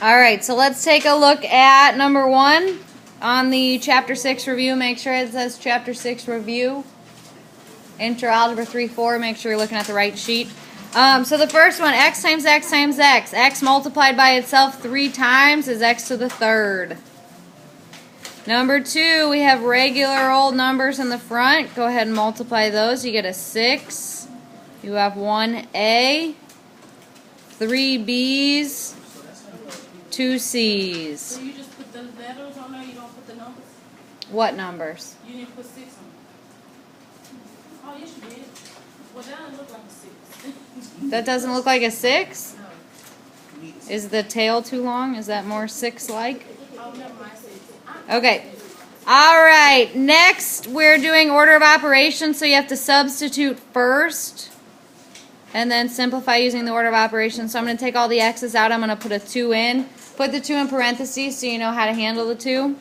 Alright, so let's take a look at number 1 on the Chapter 6 review. Make sure it says Chapter 6 review. Int Alg 3-4. Make sure you're looking at the right sheet. So the first one, x times x times x. X multiplied by itself 3 times is x to the third. Number 2, we have regular old numbers in the front. Go ahead and multiply those. You get a 6. You have 1a, 3 b's, 2 c's. So you just put the letters on there, you don't put the numbers? What numbers? You didn't put 6 on it. Oh, yes you did. Well, that doesn't look like a 6. That doesn't look like a 6? No. Is the tail too long? Is that more 6-like? Oh, never mind, 6. Okay. Alright, next we're doing order of operations, so you have to substitute first and then simplify using the order of operations. So I'm going to take all the x's out. I'm going to put a 2 in. Put the 2 in parentheses so you know how to handle the 2.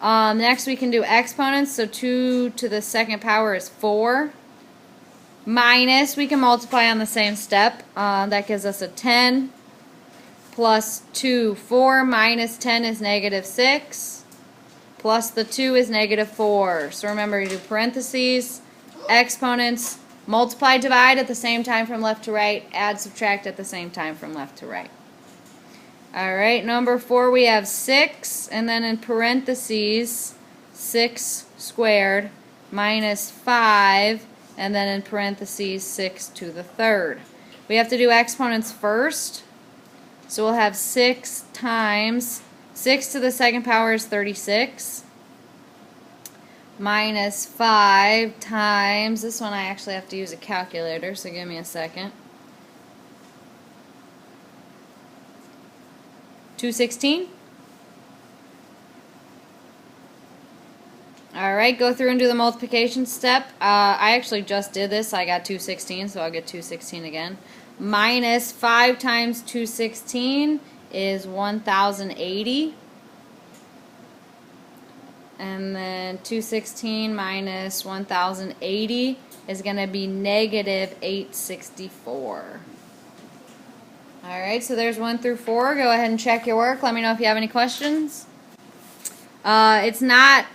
Next we can do exponents, so 2 to the second power is 4. Minus, we can multiply on the same step. That gives us a 10 plus 2, 4 minus 10 is negative 6. Plus the 2 is negative 4. So remember, you do parentheses, exponents, multiply, divide at the same time from left to right, add, subtract at the same time from left to right. Alright, number 4 we have 6, and then in parentheses, 6 squared minus 5, and then in parentheses, 6 to the third. We have to do exponents first, so we'll have 6 times 6 to the second power is 36 minus 5 times, this one I actually have to use a calculator, so give me a second, 216. Alright, go through and do the multiplication step. I actually just did this, I got 216, so I'll get 216 again. Minus 5 times 216 is 1080. And then 216 minus 1080 is going to be negative 864. Alright, so there's 1 through 4. Go ahead and check your work. Let me know if you have any questions. It's not...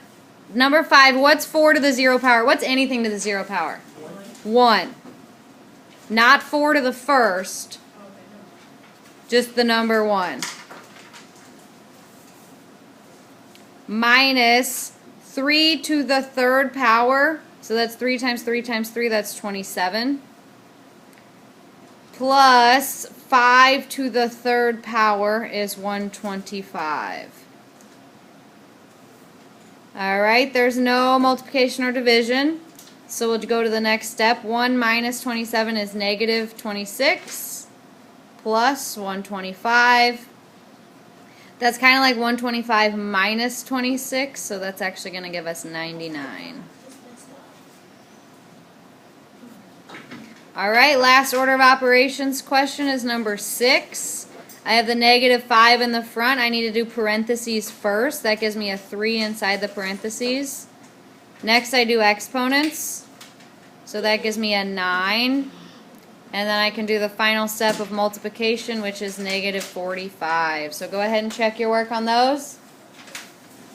Number 5, what's 4 to the 0 power? What's anything to the 0 power? 1. Not 4 to the first. Just the number 1. Minus 3 to the third power. So that's 3 times 3 times 3. That's 27. Plus 5 to the third power is 125. Alright, there's no multiplication or division. So we'll go to the next step. 1 minus 27 is negative 26 plus 125. That's kind of like 125 minus 26, so that's actually going to give us 99. Alright, last order of operations question is number 6. I have the negative 5 in the front. I need to do parentheses first. That gives me a 3 inside the parentheses. Next I do exponents. So that gives me a 9. And then I can do the final step of multiplication, which is negative 45. So go ahead and check your work on those.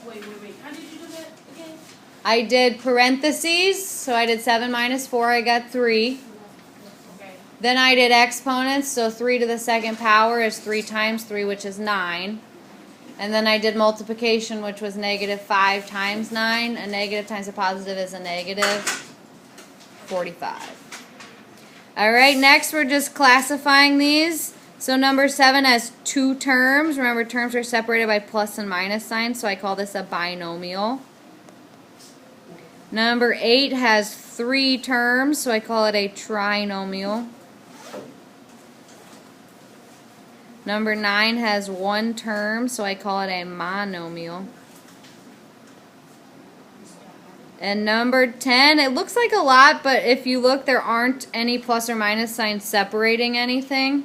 Wait. How did you do that again? I did parentheses. So I did 7 minus 4. I got 3. Okay. Then I did exponents. So 3 to the second power is 3 times 3, which is 9. And then I did multiplication, which was negative 5 times 9. A negative times a positive is a negative 45. Alright, next we're just classifying these. So number 7 has 2 terms. Remember, terms are separated by plus and minus signs, so I call this a binomial. Number 8 has 3 terms, so I call it a trinomial. Number 9 has 1 term, so I call it a monomial. And number 10, it looks like a lot, but if you look, there aren't any plus or minus signs separating anything.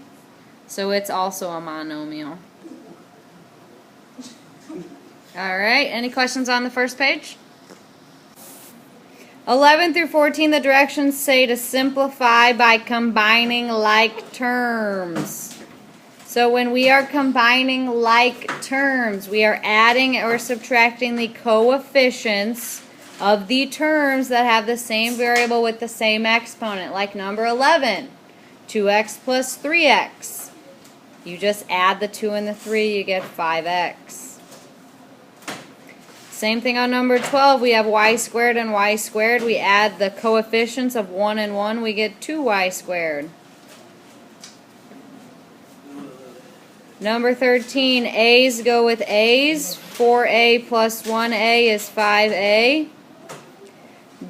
So it's also a monomial. Alright, any questions on the first page? 11 through 14, the directions say to simplify by combining like terms. So when we are combining like terms, we are adding or subtracting the coefficients of the terms that have the same variable with the same exponent, like number 11, 2x plus 3x. You just add the 2 and the 3, you get 5x. Same thing on number 12, we have y squared and y squared. We add the coefficients of 1 and 1, we get 2y squared. Number 13, A's go with A's. 4A plus 1A is 5A.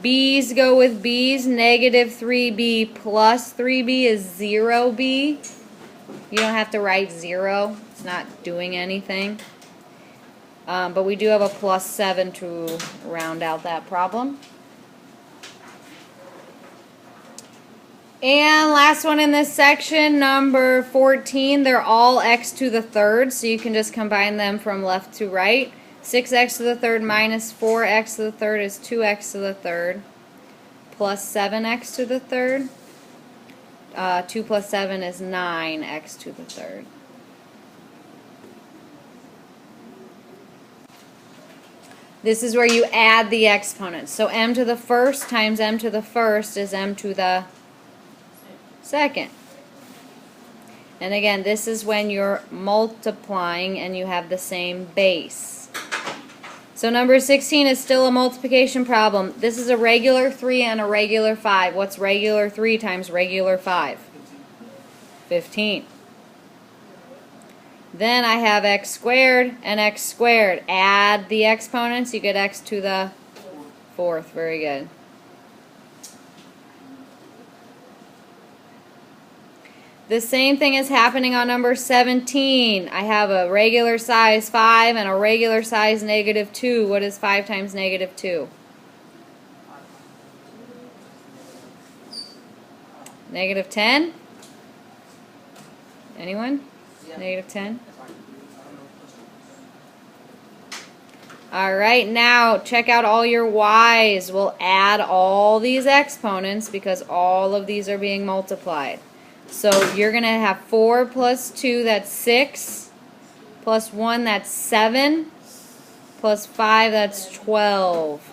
B's go with B's. Negative 3B plus 3B is 0B. You don't have to write 0. It's not doing anything. But we do have a plus 7 to round out that problem. And last one in this section, number 14, they're all x to the third, so you can just combine them from left to right. 6x to the third minus 4x to the third is 2x to the third, plus 7x to the third. 2 plus 7 is 9x to the third. This is where you add the exponents. So m to the first times m to the first is m to the second. And again, this is when you're multiplying and you have the same base. So number 16 is still a multiplication problem. This is a regular 3 and a regular 5. What's regular 3 times regular 5? 15. Then I have x squared and x squared. Add the exponents, you get x to the fourth. Very good. The same thing is happening on number 17. I have a regular size 5 and a regular size negative 2. What is 5 times negative 2? Negative 10? Anyone? Negative 10? Alright, now check out all your y's. We'll add all these exponents because all of these are being multiplied. So you're going to have 4 plus 2, that's 6, plus 1, that's 7, plus 5, that's 12.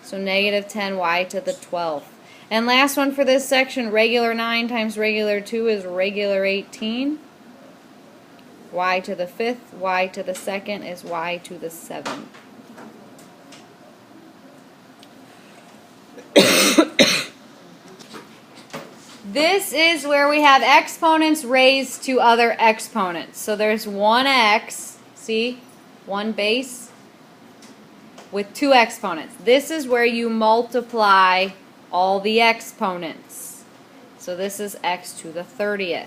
So negative 10y to the 12th. And last one for this section, regular 9 times regular 2 is regular 18. Y to the 5th, y to the 2nd is y to the 7th. This is where we have exponents raised to other exponents. So there's 1x, see, one base, with 2 exponents. This is where you multiply all the exponents. So this is x to the 30th.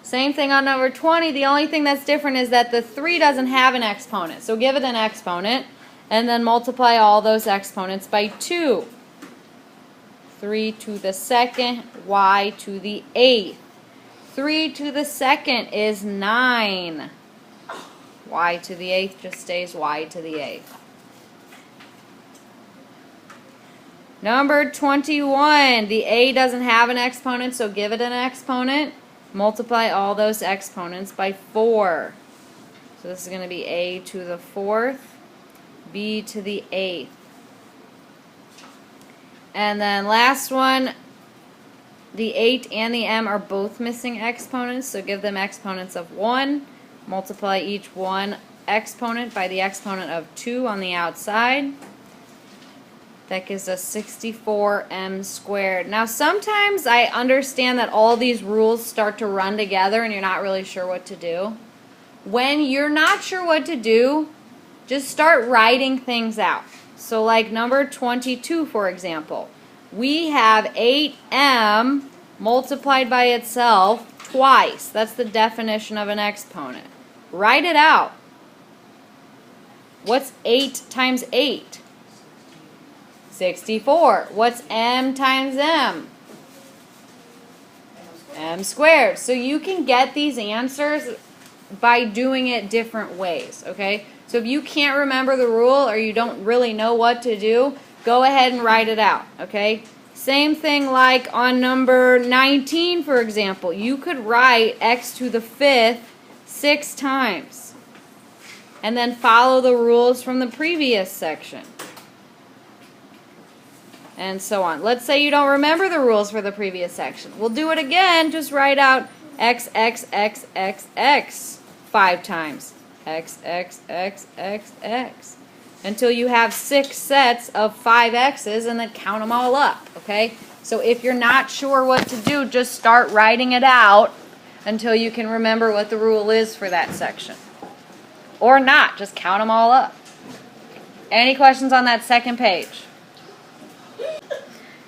Same thing on number 20. The only thing that's different is that the 3 doesn't have an exponent. So give it an exponent and then multiply all those exponents by 2. 3 to the 2nd, y to the 8th. 3 to the 2nd is 9. Y to the 8th just stays y to the 8th. Number 21, the a doesn't have an exponent, so give it an exponent. Multiply all those exponents by 4. So this is going to be a to the 4th, b to the 8th. And then last one, the 8 and the m are both missing exponents, so give them exponents of 1. Multiply each one exponent by the exponent of 2 on the outside. That gives us 64m squared. Now sometimes I understand that all these rules start to run together and you're not really sure what to do. When you're not sure what to do, just start writing things out. So like number 22, for example, we have 8m multiplied by itself twice. That's the definition of an exponent. Write it out. What's 8 times 8? 64. What's m times m? M squared. So you can get these answers by doing it different ways, okay? So if you can't remember the rule or you don't really know what to do, go ahead and write it out, okay? Same thing like on number 19, for example. You could write x to the 5th 6 times. And then follow the rules from the previous section. And so on. Let's say you don't remember the rules for the previous section. We'll do it again. Just write out x, x, x, x, x 5 times. X, x, x, x, x. Until you have 6 sets of 5 x's and then count them all up. Okay? So if you're not sure what to do, just start writing it out until you can remember what the rule is for that section. Or not. Just count them all up. Any questions on that second page?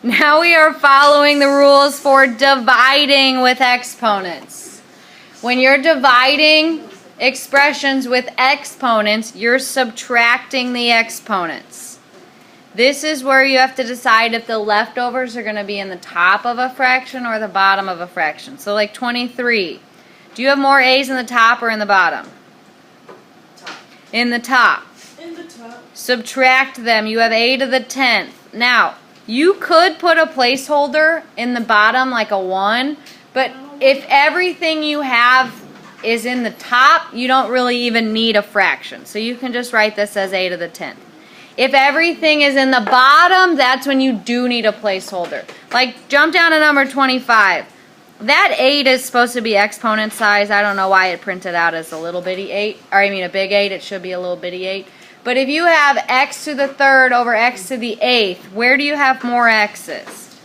Now we are following the rules for dividing with exponents. When you're dividing expressions with exponents, you're subtracting the exponents. This is where you have to decide if the leftovers are going to be in the top of a fraction or the bottom of a fraction. So like 23. Do you have more a's in the top or in the bottom? Top. In the top. In the top. Subtract them. You have a to the 10th. Now, you could put a placeholder in the bottom like a 1, but if everything you have is in the top, you don't really even need a fraction. So you can just write this as a to the 10th. If everything is in the bottom, that's when you do need a placeholder. Like, jump down to number 25. That 8 is supposed to be exponent size. I don't know why it printed out as a little bitty 8. Or I mean a big 8. It should be a little bitty 8. But if you have x to the 3rd over x to the 8th, where do you have more x's?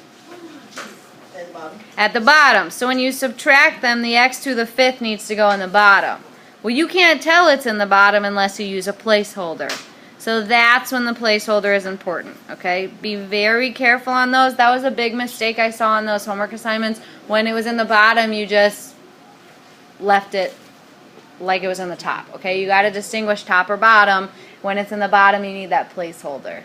At the bottom. At the bottom. So when you subtract them, the x to the 5th needs to go in the bottom. Well, you can't tell it's in the bottom unless you use a placeholder. So that's when the placeholder is important, okay? Be very careful on those. That was a big mistake I saw on those homework assignments. When it was in the bottom, you just left it like it was in the top, okay? You got to distinguish top or bottom. When it's in the bottom, you need that placeholder.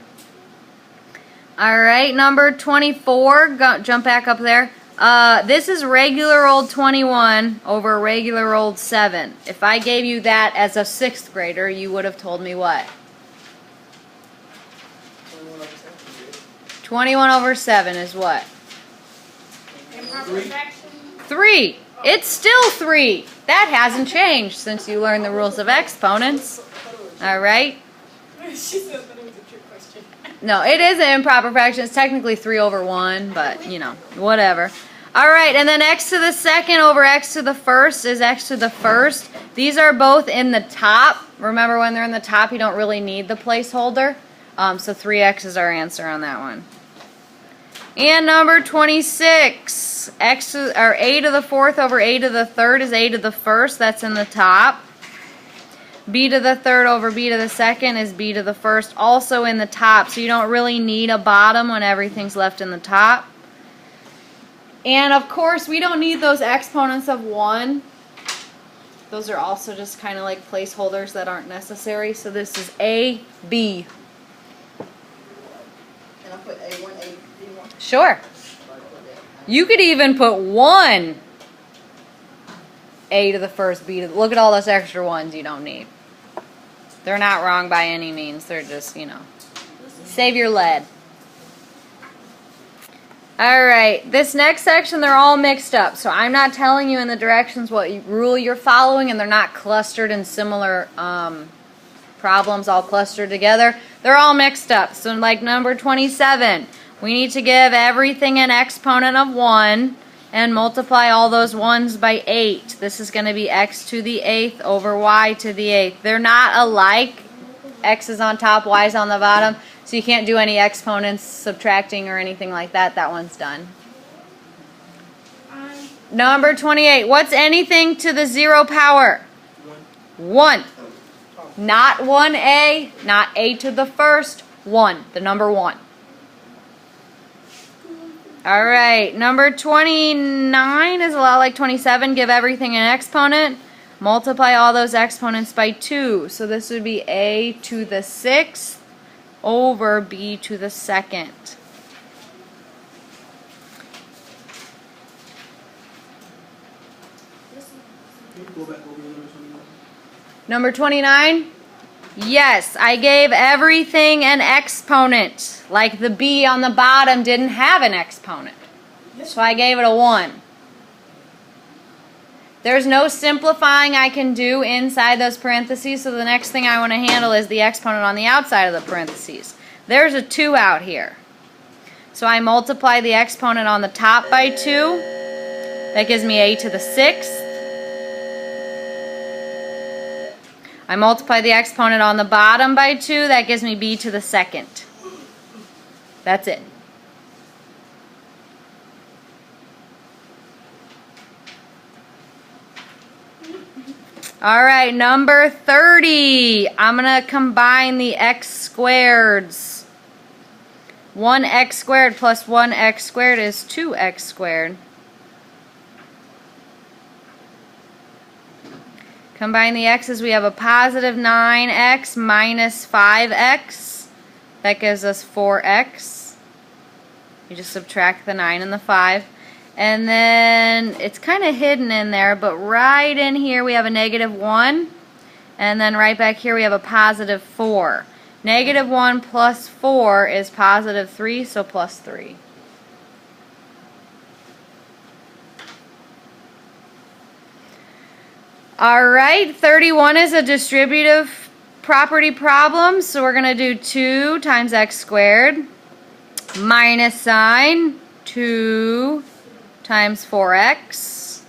All right, number 24. Jump back up there. This is regular old 21 over regular old 7. If I gave you that as a 6th grader, you would have told me what? 21 over 7 is what? Improper fraction. 3. It's still 3. That hasn't changed since you learned the rules of exponents. All right? She said that it was a trick question. No, it is an improper fraction. It's technically 3 over 1, but, you know, whatever. All right, and then x to the 2nd over x to the 1st is x to the 1st. These are both in the top. Remember, when they're in the top, you don't really need the placeholder. So 3x is our answer on that one. And number 26, a to the 4th over a to the 3rd is a to the 1st. That's in the top. B to the 3rd over b to the 2nd is b to the 1st, also in the top. So you don't really need a bottom when everything's left in the top. And of course, we don't need those exponents of 1. Those are also just kind of like placeholders that aren't necessary. So this is a, b. And I put A1, A, B1. Sure. You could even put 1 a to the 1st, b to the... Look at all those extra ones you don't need. They're not wrong by any means. They're just, you know, save your lead. Alright, this next section, they're all mixed up. So I'm not telling you in the directions what rule you're following, and they're not clustered in similar problems all clustered together. They're all mixed up. So like number 27, we need to give everything an exponent of 1 and multiply all those 1s by 8. This is going to be x to the 8th over y to the 8th. They're not alike. X is on top, y is on the bottom. So you can't do any exponents, subtracting, or anything like that. That one's done. Number 28. What's anything to the 0 power? 1. Not 1a, not a to the 1st. 1. The number 1. Alright, number 29 is a lot like 27. Give everything an exponent. Multiply all those exponents by 2. So this would be a to the 6th over b to the 2nd. Go back over to number 29. Number 29, Yes, I gave everything an exponent. Like the b on the bottom didn't have an exponent. So I gave it a 1. There's no simplifying I can do inside those parentheses, so the next thing I want to handle is the exponent on the outside of the parentheses. There's a 2 out here. So I multiply the exponent on the top by 2. That gives me a to the 6th. I multiply the exponent on the bottom by 2. That gives me b to the 2nd. That's it. All right, number 30. I'm going to combine the x squareds. 1x squared plus 1x squared is 2x squared. Combine the x's, we have a positive 9x minus 5x. That gives us 4x. You just subtract the 9 and the 5. And then it's kind of hidden in there, but right in here we have a negative 1. And then right back here we have a positive 4. Negative 1 plus 4 is positive 3, so plus 3. Alright, 31 is a distributive property problem, so we're going to do 2 times x squared minus sign 2 times 4x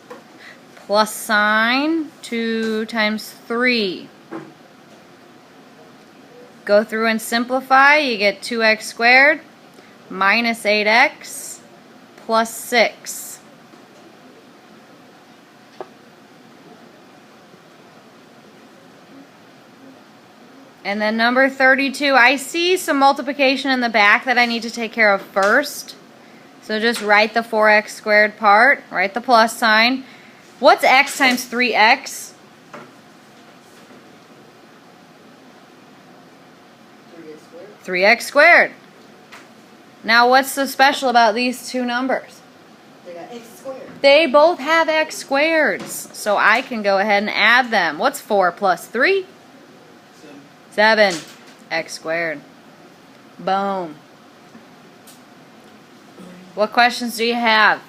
plus sign 2 times 3. Go through and simplify. You get 2x squared minus 8x plus 6. And then number 32, I see some multiplication in the back that I need to take care of first. So just write the 4x squared part, write the plus sign. What's x times 3x? 3x squared. 3x squared. Now what's so special about these two numbers? They got x squared. They both have x squareds, so I can go ahead and add them. What's 4 plus 3? 7. X squared. Boom. What questions do you have?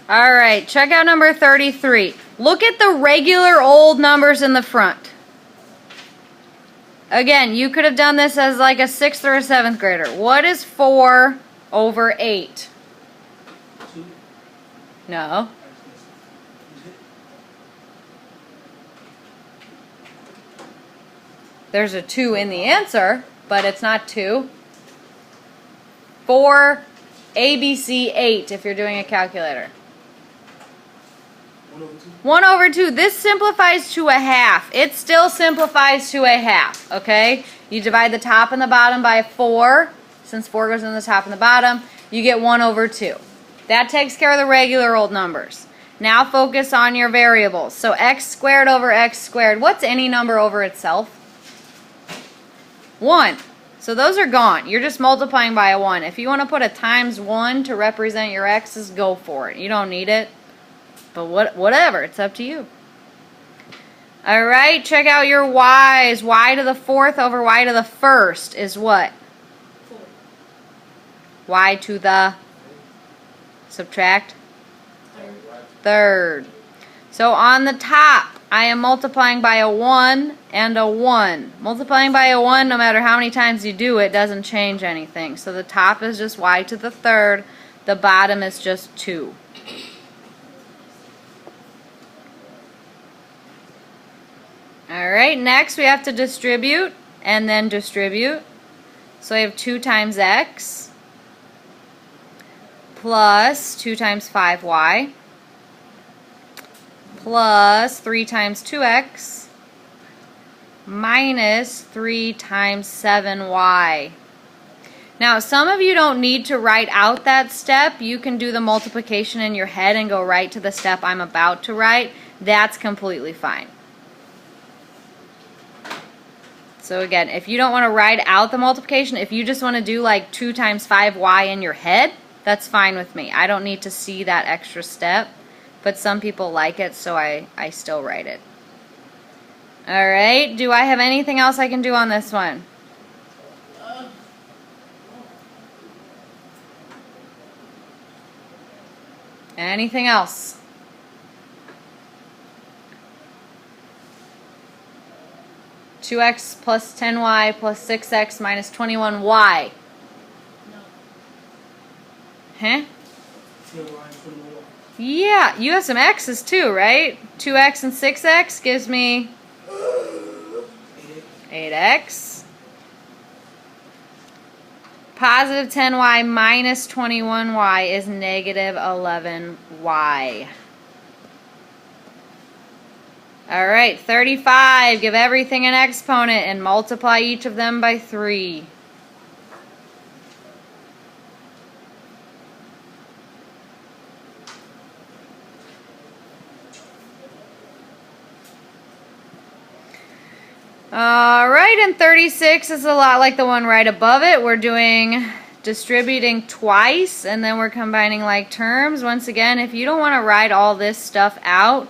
Alright, check out number 33. Look at the regular old numbers in the front. Again, you could have done this as like a 6th or a 7th grader. What is 4 over 8? 2. No. There's a 2 in the answer, but it's not 2. 4 ABC 8 if you're doing a calculator. 1 over 2. 1 over 2. This simplifies to a half. It still simplifies to a half, okay? You divide the top and the bottom by 4. Since 4 goes in the top and the bottom, you get 1 over 2. That takes care of the regular old numbers. Now focus on your variables. So x squared over x squared. What's any number over itself? 1. So those are gone. You're just multiplying by a 1. If you want to put a times 1 to represent your x's, go for it. You don't need it. But whatever, it's up to you. Alright, check out your y's. Y to the 4th over y to the 1st is what? 4. Y to the subtract 3rd. 3rd. So on the top, I am multiplying by a 1 and a 1. Multiplying by a 1, no matter how many times you do it, doesn't change anything. So the top is just y to the 3rd. The bottom is just 2. Alright, next we have to distribute and then distribute. So I have 2 times x plus 2 times 5y plus 3 times 2x minus 3 times 7y. Now, some of you don't need to write out that step. You can do the multiplication in your head and go right to the step I'm about to write. That's completely fine. So again, if you don't want to write out the multiplication, if you just want to do like 2 times 5y in your head, that's fine with me. I don't need to see that extra step, but some people like it, so I still write it. All right. Do I have anything else I can do on this one? Anything else? Two x plus 10y plus 6x minus 21y. No. Huh? Yeah, you have some x's too, right? 2x and 6x gives me 8x. Positive 10y minus 21y is negative 11y. All right, 35. Give everything an exponent and multiply each of them by 3. All right, and 36 is a lot like the one right above it. We're doing distributing twice, and then we're combining like terms. Once again, if you don't want to write all this stuff out,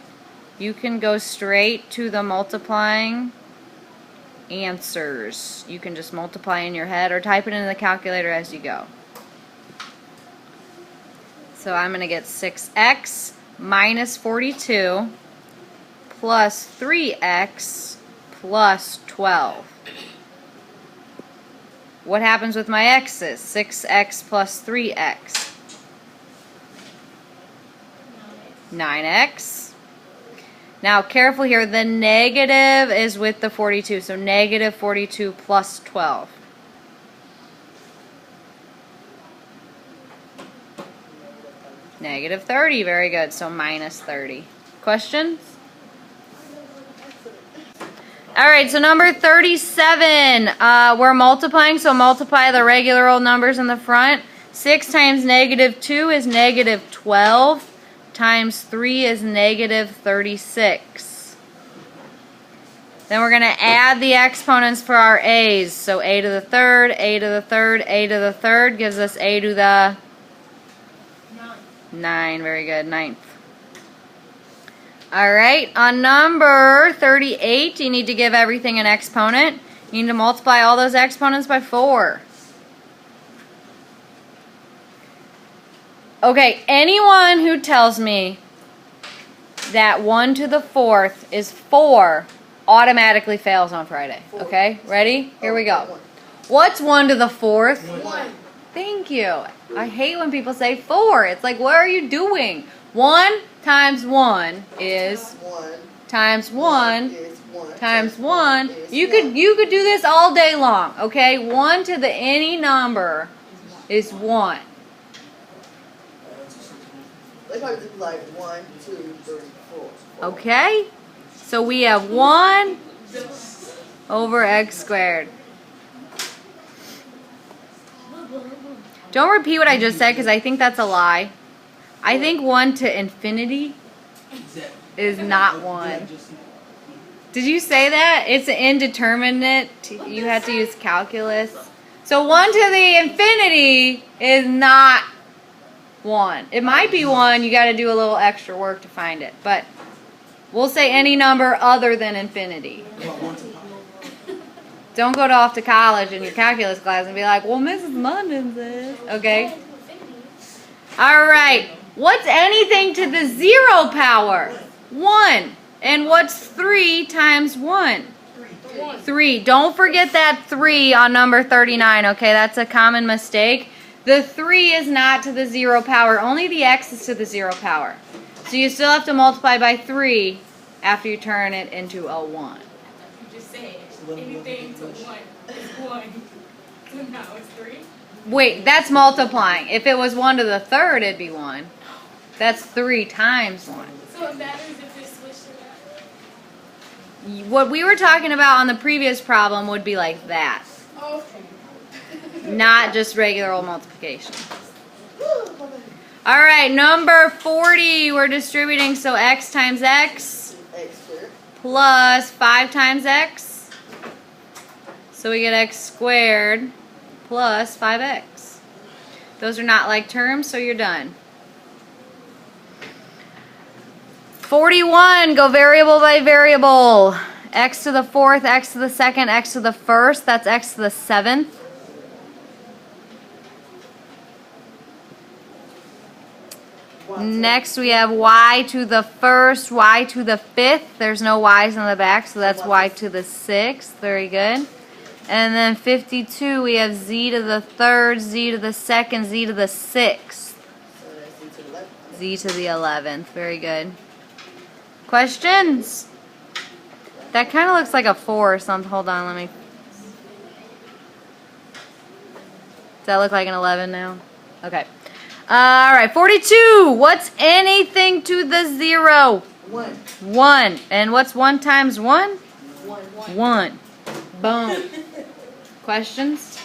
you can go straight to the multiplying answers. You can just multiply in your head or type it into the calculator as you go. So I'm going to get 6x minus 42 plus 3x plus 12. What happens with my x's? 6x plus 3x. 9x. Now careful here, the negative is with the 42, so negative 42 plus 12. Negative 30, very good, so minus 30. Questions? Alright, so number 37, we're multiplying, so multiply the regular old numbers in the front. 6 times negative 2 is negative 12. Times 3 is negative 36. Then we're going to add the exponents for our a's. So a to the third, a to the third, a to the third gives us a to the 9. Very good, 9th. Alright, on number 38, you need to give everything an exponent. You need to multiply all those exponents by 4. Okay, anyone who tells me that 1 to the 4th is 4 automatically fails on Friday. Okay, ready? Here we go. What's 1 to the 4th? 1. Thank you. I hate when people say 4. It's like, what are you doing? 1 times 1 is 1 times 1 is 1 times 1. is You 1. could do this all day long. Okay, 1 to the any number is 1. They probably do like 1, 2, 3, 4. Okay? So we have 1 over x squared. Don't repeat what I just said because I think that's a lie. I think 1 to infinity is not 1. Did you say that? It's an indeterminate. You have to use calculus. So 1 to the infinity is not 1. It might be 1. You got to do a little extra work to find it. But we'll say any number other than infinity. Don't go off to college in your calculus class and be like, well, Mrs. Munden says. Okay? Alright. What's anything to the 0 power? 1. And what's 3 times 1? 3. Don't forget that 3 on number 39. Okay? That's a common mistake. The 3 is not to the 0 power. Only the x is to the 0 power. So you still have to multiply by 3 after you turn it into a 1. You just said anything to 1 is 1. So now it's 3. Wait, that's multiplying. If it was 1 to the third, it'd be 1. That's 3 times 1. So it matters if it's switched or not. What we were talking about on the previous problem would be like that. Okay. Not just regular old multiplication. Alright, number 40, we're distributing, so x times x X squared. plus 5 times x. So we get x squared plus 5x. Those are not like terms, so you're done. 41, go variable by variable. x to the 4th, x to the 2nd, x to the 1st. That's x to the 7th. Next we have y to the 1st, y to the 5th. There's no y's in the back, so that's y to the 6th. Very good. And then 52, we have z to the 3rd, z to the 2nd, z to the 6th. Z to the 11th. Very good. Questions? That kind of looks like a 4 or something. Hold on, let me... Does that look like an 11 now? Okay. Alright, 42. What's anything to the 0? 1. 1. And what's 1 times 1? 1. 1. Boom. Questions?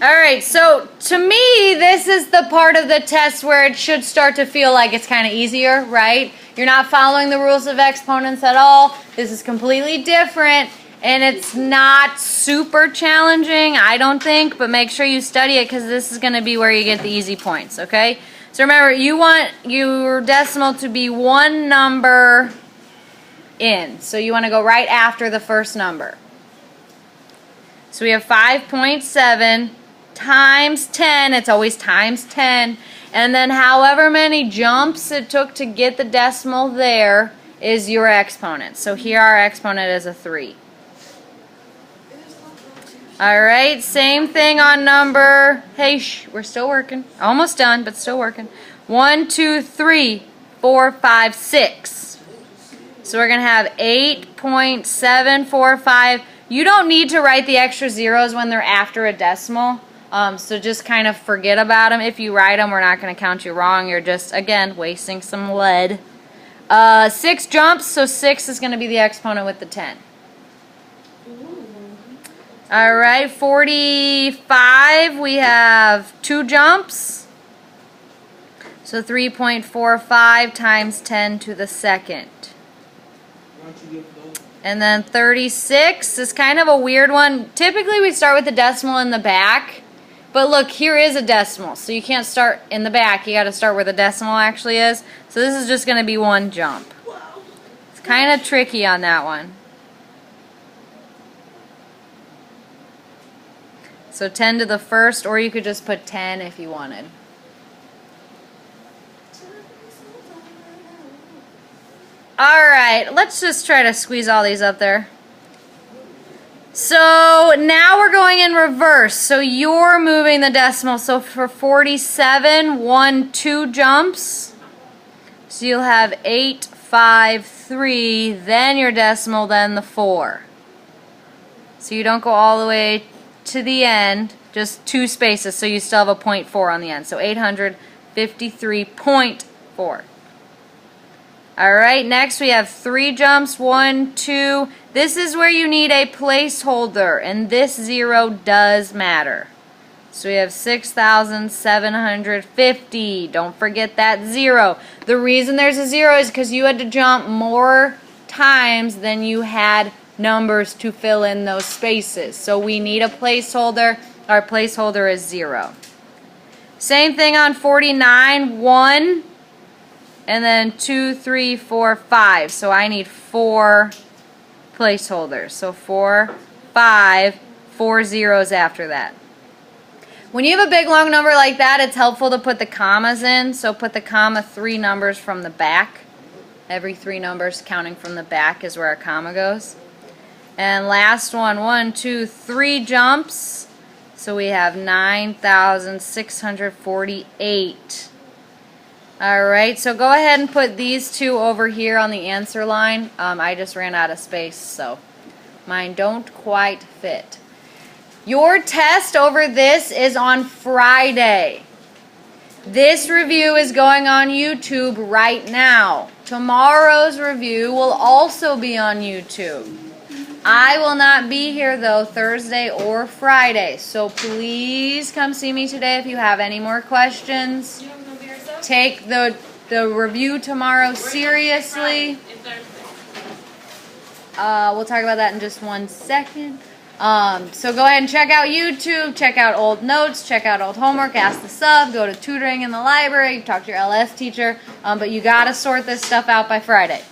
Alright, so to me, this is the part of the test where it should start to feel like it's kind of easier, right? You're not following the rules of exponents at all. This is completely different, and it's not super challenging, I don't think, but make sure you study it because this is going to be where you get the easy points, okay? So remember, you want your decimal to be one number in. So you want to go right after the first number. So we have 5.7 times 10. It's always times 10. And then however many jumps it took to get the decimal there is your exponent. So here our exponent is a 3. Alright, same thing on number, hey, we're still working. Almost done, but still working. 1, 2, 3, 4, 5, 6. So we're going to have 8.745. You don't need to write the extra zeros when they're after a decimal. So just kind of forget about them. If you write them, we're not going to count you wrong. You're just, again, wasting some lead. 6 jumps, so 6 is going to be the exponent with the 10. Alright, 45, we have 2 jumps. So 3.45 times 10 to the 2nd. And then 36 is kind of a weird one. Typically we start with the decimal in the back. But look, here is a decimal. So you can't start in the back. You got to start where the decimal actually is. So this is just going to be 1 jump. It's kind of tricky on that one. So 10 to the 1st, or you could just put 10 if you wanted. Alright, let's just try to squeeze all these up there. So now we're going in reverse. So you're moving the decimal. So for 47, 1, 2 jumps. So you'll have 8, 5, 3, then your decimal, then the 4. So you don't go all the way to the end, just 2 spaces, so you still have a 0.4 on the end. So 853.4. Alright, next we have 3 jumps, 1, 2. This is where you need a placeholder, and this 0 does matter. So we have 6,750. Don't forget that 0. The reason there's a 0 is because you had to jump more times than you had numbers to fill in those spaces. So we need a placeholder. Our placeholder is 0. Same thing on 49, 1, and then 2, 3, 4, 5. So I need 4 placeholders. So 4, 5, 4 zeros after that. When you have a big long number like that, it's helpful to put the commas in. So put the comma 3 numbers from the back. Every 3 numbers counting from the back is where a comma goes. And last one, 1, 2, 3 jumps. So we have 9,648. Alright, so go ahead and put these 2 over here on the answer line. I just ran out of space, so mine don't quite fit. Your test over this is on Friday. This review is going on YouTube right now. Tomorrow's review will also be on YouTube. I will not be here though Thursday or Friday, so please come see me today if you have any more questions. Take the review tomorrow seriously. We'll talk about that in just 1 second. So go ahead and check out YouTube, check out old notes, check out old homework, ask the sub, go to tutoring in the library, talk to your LS teacher, but you gotta sort this stuff out by Friday.